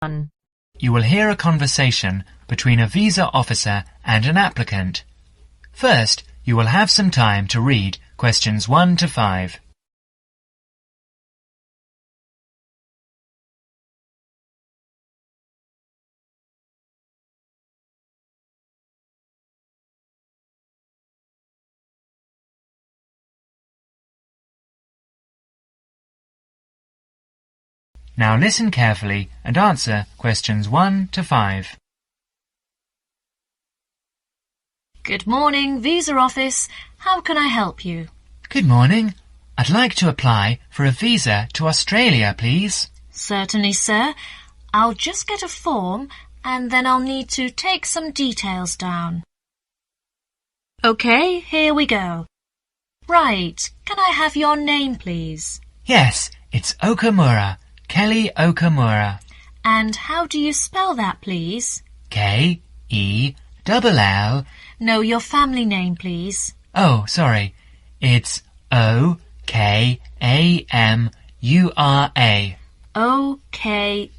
1. You will hear a conversation between a visa officer and an applicant. First, you will have some time to read questions 1 to 5. Now listen carefully and answer questions 1 to 5. Good morning, Visa Office. How can I help you? Good morning. I'd like to apply for a visa to Australia, please. Certainly, sir. I'll just get a form and then I'll need to take some details down. OK, here we go. Right, can I have your name, please? Yes, it's Okamura. Kelly Okamura. And how do you spell that, please? K-E-L-L. No, your family name, please. Oh, sorry. It's O-K-A-M-U-R-A. O-K-A-M-U-R-A.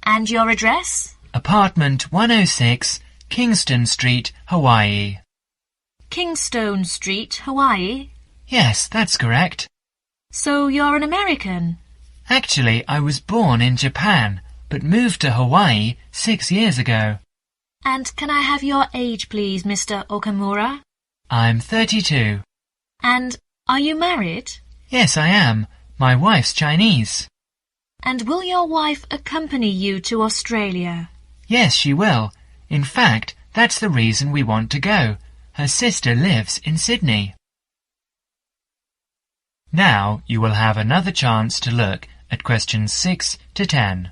And your address? Apartment 106, Kingston Street, Hawaii. Kingstone Street, Hawaii? Yes, that's correct. So you're an American? Actually, I was born in Japan, but moved to Hawaii 6 years ago. And can I have your age, please, Mr. Okamura? I'm 32. And are you married? Yes, I am. My wife's Chinese. And will your wife accompany you to Australia? Yes, she will. In fact, that's the reason we want to go. Her sister lives in Sydney. Now you will have another chance to look at questions 6 to 10.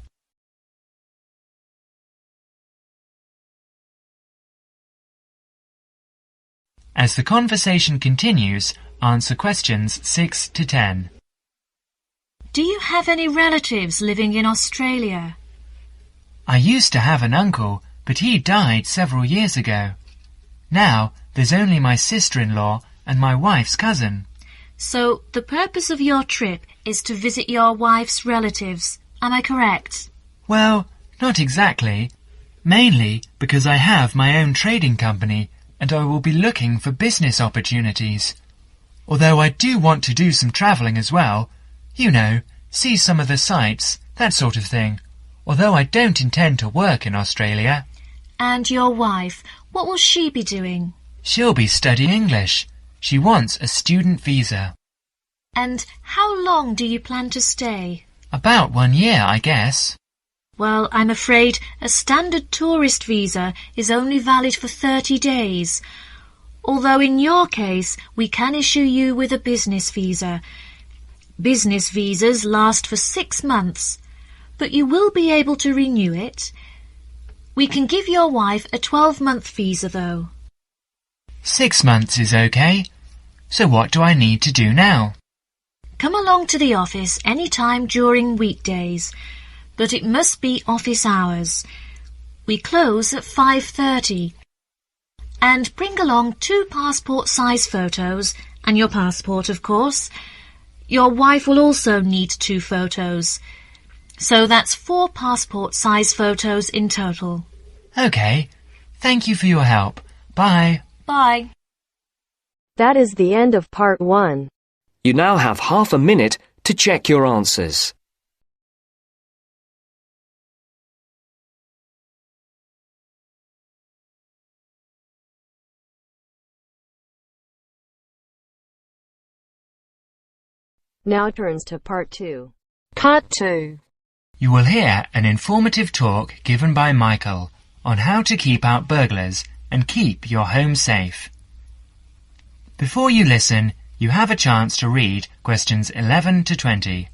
As the conversation continues, answer questions 6 to 10. Do you have any relatives living in Australia? I used to have an uncle, but he died several years ago. Now there's only my sister-in-law and my wife's cousin. So the purpose of your trip is to visit your wife's relatives, am I correct? Well, not exactly. Mainly because I have my own trading company and I will be looking for business opportunities. Although I do want to do some travelling as well. You know, see some of the sights, that sort of thing. Although I don't intend to work in Australia. And your wife, what will she be doing? She'll be studying English. She wants a student visa. And how long do you plan to stay? About 1 year, I guess. Well, I'm afraid a standard tourist visa is only valid for 30 days. Although in your case, we can issue you with a business visa. Business visas last for 6 months, but you will be able to renew it. We can give your wife a 12-month visa, though. 6 months is okay. So what do I need to do now? Come along to the office any time during weekdays, but it must be office hours. We close at 5:30. And bring along 2 passport-size photos, and your passport, of course. Your wife will also need 2 photos. So that's 4 passport-size photos in total. Okay. Thank you for your help. Bye. Bye. That is the end of part 1. You now have half a minute to check your answers. Now turns to part 2. Part 2. You will hear an informative talk given by Michael on how to keep out burglars and keep your home safe. Before you listen, you have a chance to read questions 11 to 20.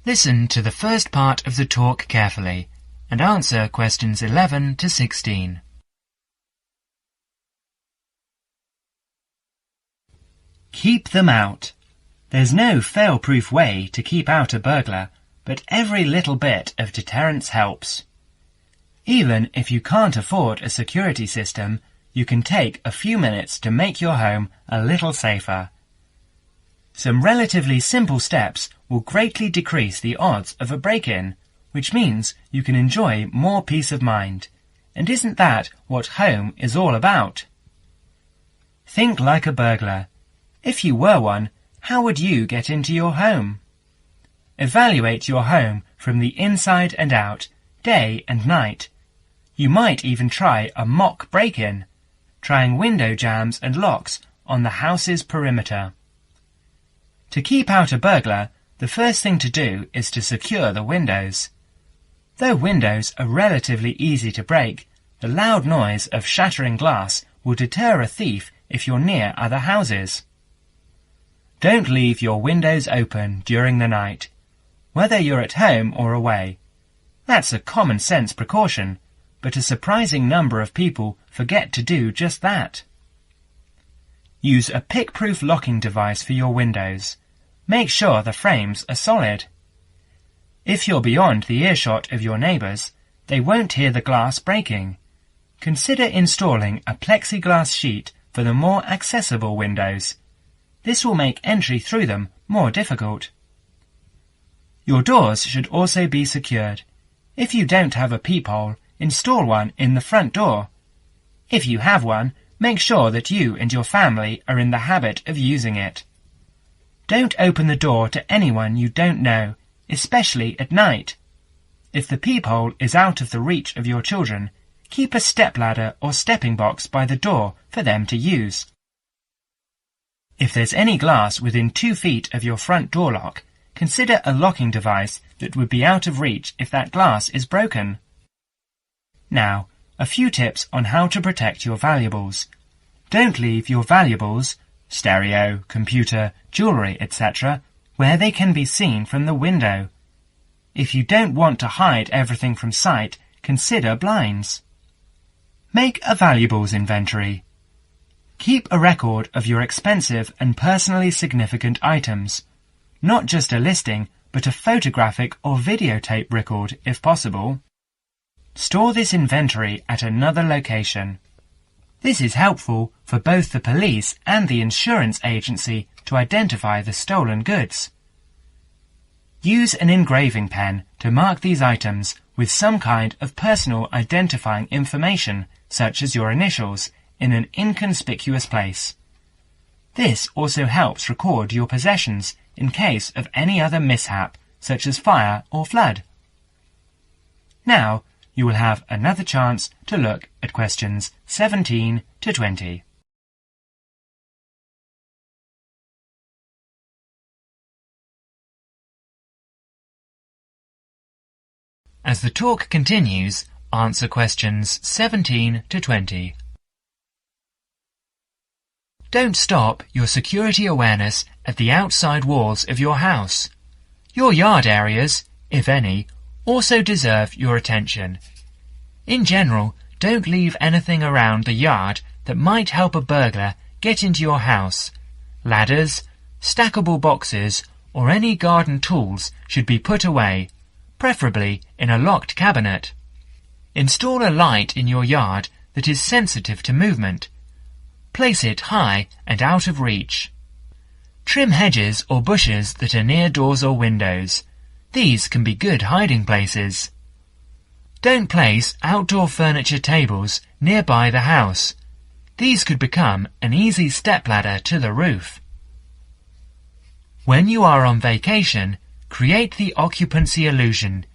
Listen to the first part of the talk carefully and answer questions 11 to 16. Keep them out. There's no fail-proof way to keep out a burglar, but every little bit of deterrence helps. Even if you can't afford a security system, you can take a few minutes to make your home a little safer. Some relatively simple steps will greatly decrease the odds of a break-in, which means you can enjoy more peace of mind. And isn't that what home is all about? Think like a burglar. If you were one, how would you get into your home? Evaluate your home from the inside and out, day and night. You might even try a mock break-in, trying window jambs and locks on the house's perimeter. To keep out a burglar, the first thing to do is to secure the windows. Though windows are relatively easy to break, the loud noise of shattering glass will deter a thief if you're near other houses. Don't leave your windows open during the night, whether you're at home or away. That's a common sense precaution, but a surprising number of people forget to do just that. Use a pick-proof locking device for your windows. Make sure the frames are solid. If you're beyond the earshot of your neighbours, they won't hear the glass breaking. Consider installing a plexiglass sheet for the more accessible windows. This will make entry through them more difficult. Your doors should also be secured. If you don't have a peephole, install one in the front door. If you have one, make sure that you and your family are in the habit of using it. Don't open the door to anyone you don't know, especially at night. If the peephole is out of the reach of your children, keep a stepladder or stepping box by the door for them to use. If there's any glass within 2 feet of your front door lock, consider a locking device that would be out of reach if that glass is broken. Now, a few tips on how to protect your valuables. Don't leave your valuables, stereo, computer, jewellery, etc., where they can be seen from the window. If you don't want to hide everything from sight, consider blinds. Make a valuables inventory. Keep a record of your expensive and personally significant items. Not just a listing, but a photographic or videotape record if possible. Store this inventory at another location. This is helpful for both the police and the insurance agency to identify the stolen goods. Use an engraving pen to mark these items with some kind of personal identifying information, such as your initials, in an inconspicuous place. This also helps record your possessions in case of any other mishap, such as fire or flood. Now, you will have another chance to look at questions 17 to 20. As the talk continues, answer questions 17 to 20. Don't stop your security awareness at the outside walls of your house. Your yard areas, if any, also deserve your attention. In general, don't leave anything around the yard that might help a burglar get into your house. Ladders, stackable boxes, or any garden tools should be put away, preferably in a locked cabinet. Install a light in your yard that is sensitive to movement. Place it high and out of reach. Trim hedges or bushes that are near doors or windows. These can be good hiding places. Don't place outdoor furniture tables nearby the house. These could become an easy stepladder to the roof. When you are on vacation, create the occupancy illusion.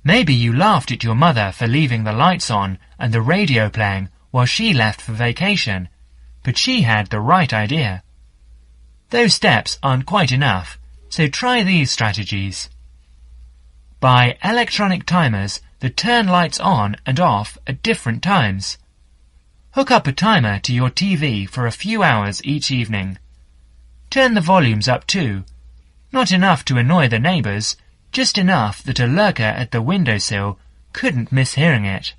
Maybe you laughed at your mother for leaving the lights on and the radio playing while she left for vacation, but she had the right idea. Those steps aren't quite enough, so try these strategies. Buy electronic timers that turn lights on and off at different times. Hook up a timer to your TV for a few hours each evening. Turn the volumes up too. Not enough to annoy the neighbours, just enough that a lurker at the windowsill couldn't miss hearing it.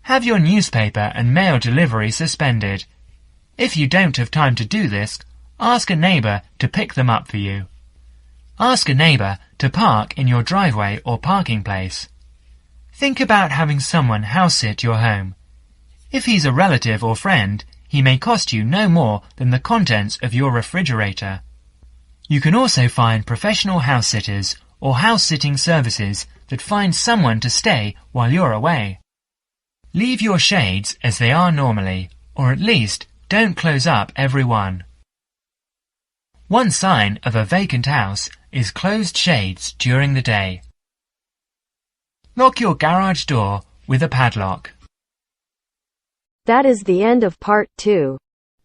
Have your newspaper and mail delivery suspended. If you don't have time to do this, ask a neighbour to pick them up for you. Ask a neighbour to park in your driveway or parking place. Think about having someone house-sit your home. If he's a relative or friend, he may cost you no more than the contents of your refrigerator. You can also find professional house-sitters or house-sitting services that find someone to stay while you're away. Leave your shades as they are normally, or at least don't close up every one. One sign of a vacant house is closed shades during the day. Lock your garage door with a padlock. That is the end of part 2.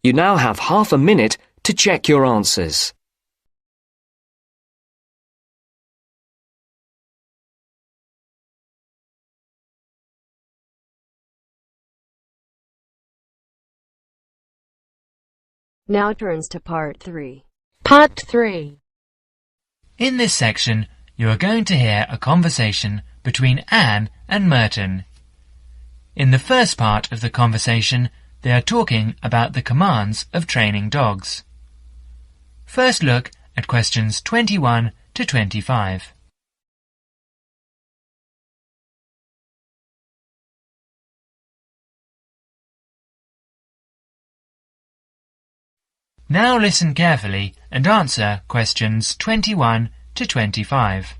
You now have half a minute to check your answers. Now turns to part 3. Part 3. In this section, you are going to hear a conversation between Anne and Merton. In the first part of the conversation, they are talking about the commands of training dogs. First look at questions 21 to 25. Now listen carefully and answer questions 21 to 25.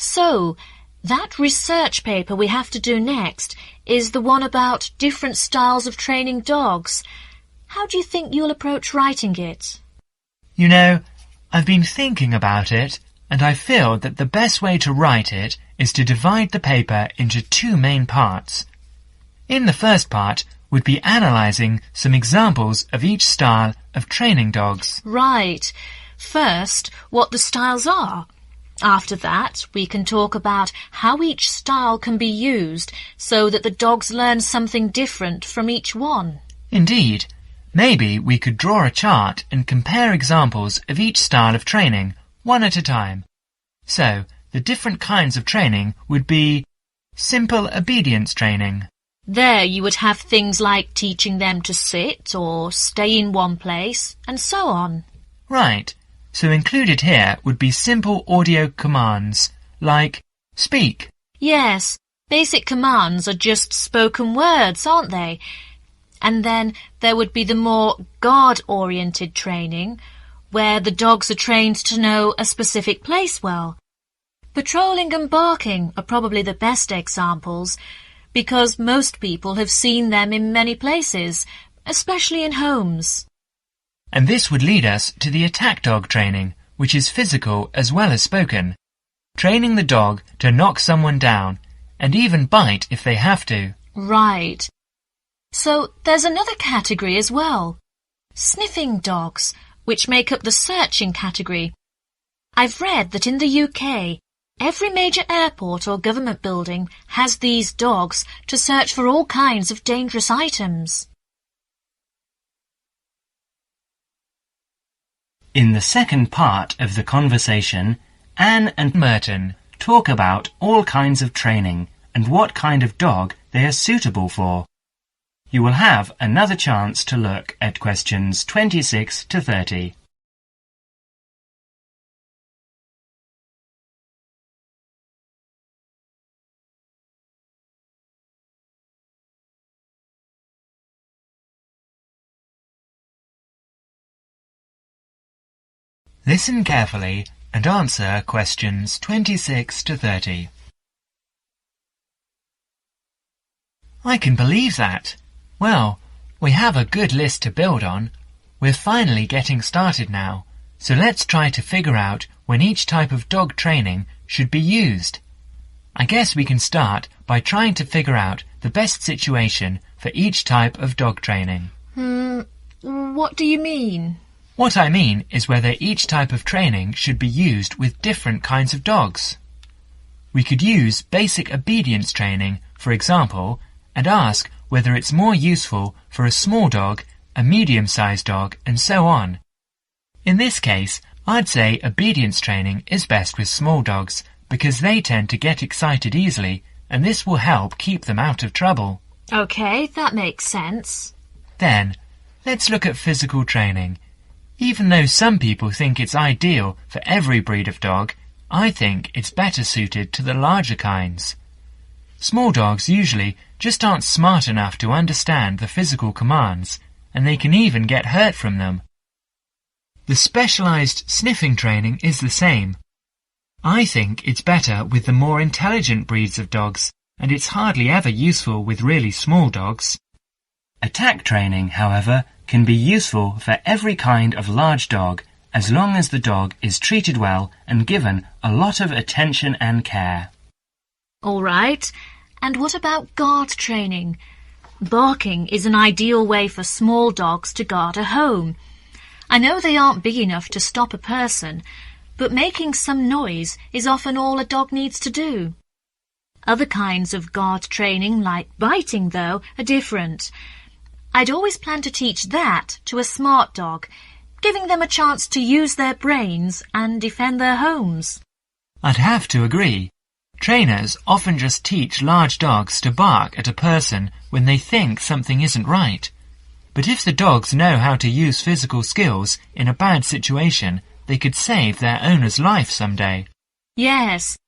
So, that research paper we have to do next is the one about different styles of training dogs. How do you think you'll approach writing it? You know, I've been thinking about it, and I feel that the best way to write it is to divide the paper into 2 main parts. In the first part, would be analysing some examples of each style of training dogs. Right. First, what the styles are. After that, we can talk about how each style can be used so that the dogs learn something different from each one. Indeed. Maybe we could draw a chart and compare examples of each style of training, one at a time. So, the different kinds of training would be simple obedience training. There you would have things like teaching them to sit or stay in one place, and so on. Right. So included here would be simple audio commands, like speak. Yes, basic commands are just spoken words, aren't they? And then there would be the more guard-oriented training, where the dogs are trained to know a specific place well. Patrolling and barking are probably the best examples, because most people have seen them in many places, especially in homes. And this would lead us to the attack dog training, which is physical as well as spoken. Training the dog to knock someone down, and even bite if they have to. Right. So there's another category as well. Sniffing dogs, which make up the searching category. I've read that in the UK, every major airport or government building has these dogs to search for all kinds of dangerous items. In the second part of the conversation, Anne and Merton talk about all kinds of training and what kind of dog they are suitable for. You will have another chance to look at questions 26 to 30. Listen carefully and answer questions 26 to 30. I can believe that. Well, we have a good list to build on. We're finally getting started now, so let's try to figure out when each type of dog training should be used. I guess we can start by trying to figure out the best situation for each type of dog training. What do you mean? What I mean is whether each type of training should be used with different kinds of dogs. We could use basic obedience training, for example, and ask whether it's more useful for a small dog, a medium-sized dog, and so on. In this case, I'd say obedience training is best with small dogs because they tend to get excited easily, and this will help keep them out of trouble. Okay, that makes sense. Then, let's look at physical training. Even though some people think it's ideal for every breed of dog, I think it's better suited to the larger kinds. Small dogs usually just aren't smart enough to understand the physical commands, and they can even get hurt from them. The specialized sniffing training is the same. I think it's better with the more intelligent breeds of dogs, and it's hardly ever useful with really small dogs. Attack training, however, can be useful for every kind of large dog, as long as the dog is treated well and given a lot of attention and care. All right. And what about guard training? Barking is an ideal way for small dogs to guard a home. I know they aren't big enough to stop a person, but making some noise is often all a dog needs to do. Other kinds of guard training, like biting, though, are different. I'd always plan to teach that to a smart dog, giving them a chance to use their brains and defend their homes. I'd have to agree. Trainers often just teach large dogs to bark at a person when they think something isn't right. But if the dogs know how to use physical skills in a bad situation, they could save their owner's life someday. Yes.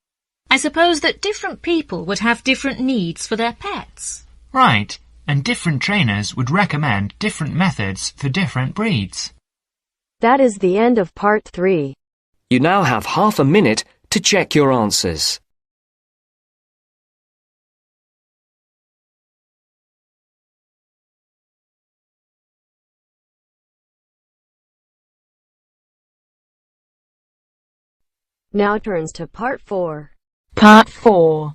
I suppose that different people would have different needs for their pets. Right, and different trainers would recommend different methods for different breeds. That is the end of part 3. You now have half a minute to check your answers. Now turns to part 4. Part 4.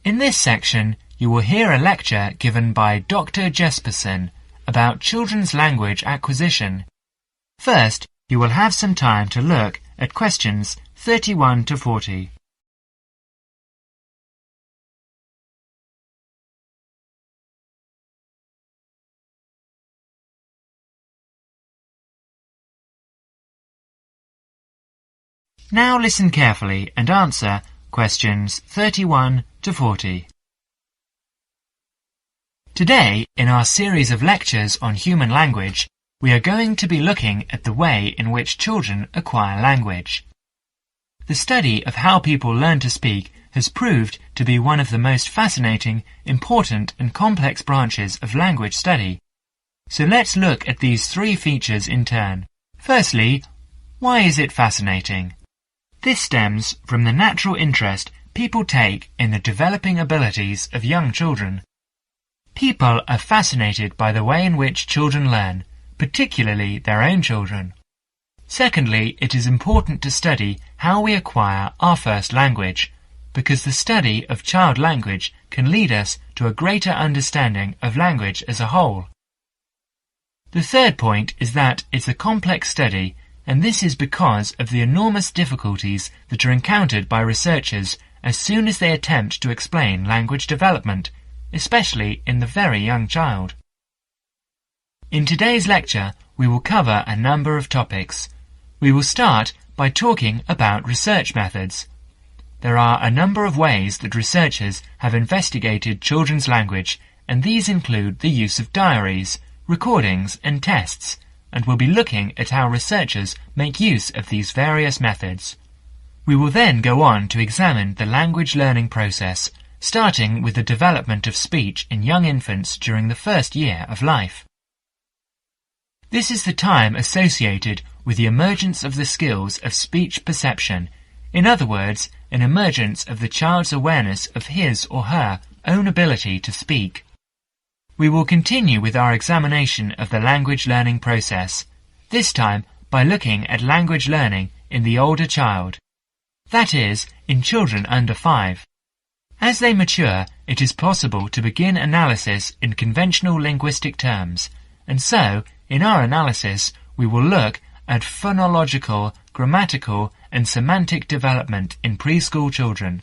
In this section, you will hear a lecture given by Dr. Jesperson about children's language acquisition. First, you will have some time to look at questions 31 to 40. Now listen carefully and answer questions 31 to 40. Today, in our series of lectures on human language, we are going to be looking at the way in which children acquire language. The study of how people learn to speak has proved to be one of the most fascinating, important and complex branches of language study. So let's look at these 3 features in turn. Firstly, why is it fascinating? This stems from the natural interest people take in the developing abilities of young children. People are fascinated by the way in which children learn, particularly their own children. Secondly, it is important to study how we acquire our first language, because the study of child language can lead us to a greater understanding of language as a whole. The third point is that it's a complex study, and this is because of the enormous difficulties that are encountered by researchers as soon as they attempt to explain language development, especially in the very young child. In today's lecture, we will cover a number of topics. We will start by talking about research methods. There are a number of ways that researchers have investigated children's language, and these include the use of diaries, recordings and tests, and we'll be looking at how researchers make use of these various methods. We will then go on to examine the language learning process, starting with the development of speech in young infants during the first year of life. This is the time associated with the emergence of the skills of speech perception, in other words, an emergence of the child's awareness of his or her own ability to speak. We will continue with our examination of the language learning process, this time by looking at language learning in the older child, that is, in children under 5. As they mature, it is possible to begin analysis in conventional linguistic terms, and so, in our analysis, we will look at phonological, grammatical, and semantic development in preschool children.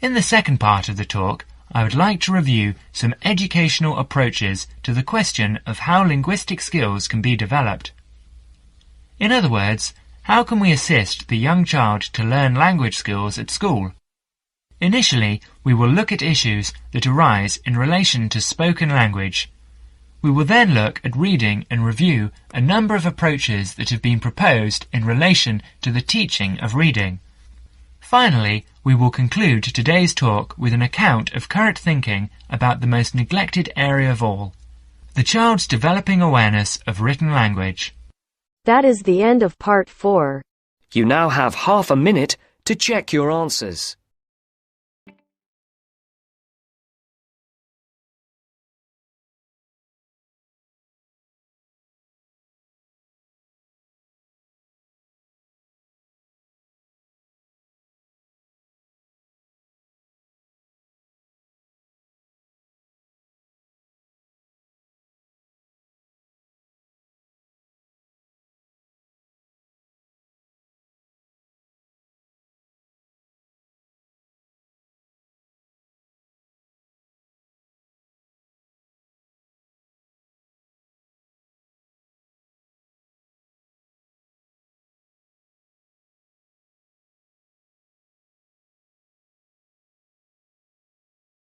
In the second part of the talk, I would like to review some educational approaches to the question of how linguistic skills can be developed. In other words, how can we assist the young child to learn language skills at school? Initially, we will look at issues that arise in relation to spoken language. We will then look at reading and review a number of approaches that have been proposed in relation to the teaching of reading. Finally, we will conclude today's talk with an account of current thinking about the most neglected area of all, the child's developing awareness of written language. That is the end of part 4. You now have half a minute to check your answers.